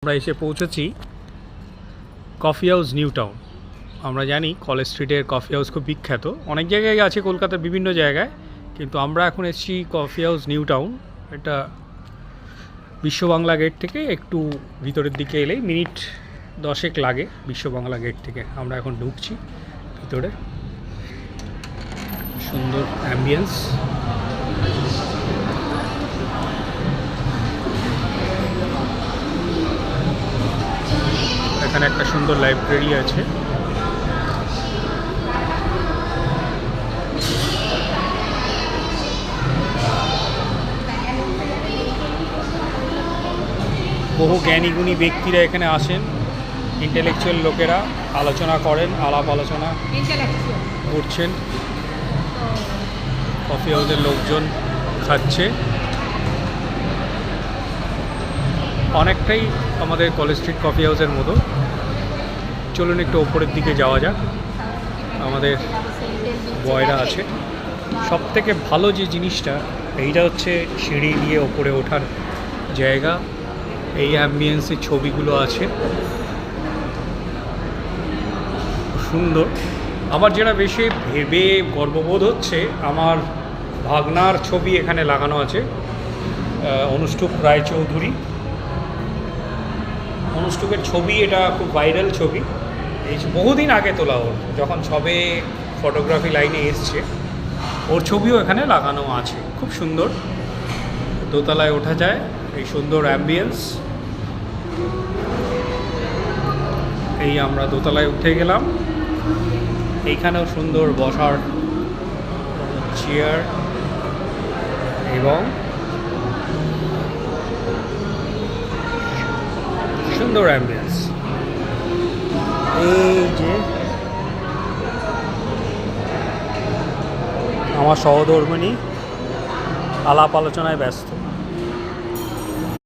আমরা এসে পৌঁছেছি কফি হাউস নিউ টাউন। আমরা জানি কলেজ স্ট্রিটের কফি হাউস খুব বিখ্যাত, অনেক জায়গায় আছে কলকাতার বিভিন্ন জায়গায়, কিন্তু আমরা এখন এসেছি কফি হাউস নিউ টাউন। এটা বিশ্ব বাংলা গেট থেকে একটু ভিতরের দিকে এলেই মিনিট 10 লাগে বিশ্ব বাংলা গেট থেকে। আমরা এখন ঢুকছি ভিতরে। সুন্দর অ্যাম্বিয়েন্স, এখানে একটা সুন্দর লাইব্রেরি আছে। বহু জ্ঞানীগুণী ব্যক্তিরা এখানে আসেন, ইন্টেলেকচুয়াল লোকেরা আলোচনা করেন, আলাপ আলোচনা করছেন। কফি হাউসের লোকজন খাচ্ছে। অনেকটাই আমাদের কলেজ স্ট্রিট কফি হাউসের মতো। চলুন একটু ওপরের দিকে যাওয়া যাক। আমাদের বয়রা আছে। সবথেকে ভালো যে জিনিসটা এইটা হচ্ছে সিঁড়ি দিয়ে ওপরে ওঠার জায়গা। এই অ্যাম্বিয়েন্সের ছবিগুলো আছে, সুন্দর। আমার যেটা বেশি ভেবে গর্ববোধ হচ্ছে, আমার ভাগনার ছবি এখানে লাগানো আছে, অনুষ্টুপ রায়চৌধুরী। অনুষ্টুপের ছবি, এটা খুব ভাইরাল ছবি, এই বহুদিন আগে তোলা ওর, যখন সবে ফটোগ্রাফি লাইনে এসছে। ওর ছবিও এখানে লাগানো আছে, খুব সুন্দর। দোতলায় ওঠা যায়, এই সুন্দর অ্যাম্বিয়েন্স। এই আমরা দোতলায় উঠে গেলাম। এইখানেও সুন্দর বসার চেয়ার এবং সুন্দর অ্যাম্বিয়েন্স। এই যে আমার সহধর্মিণী আলাপ আলোচনায় ব্যস্ত।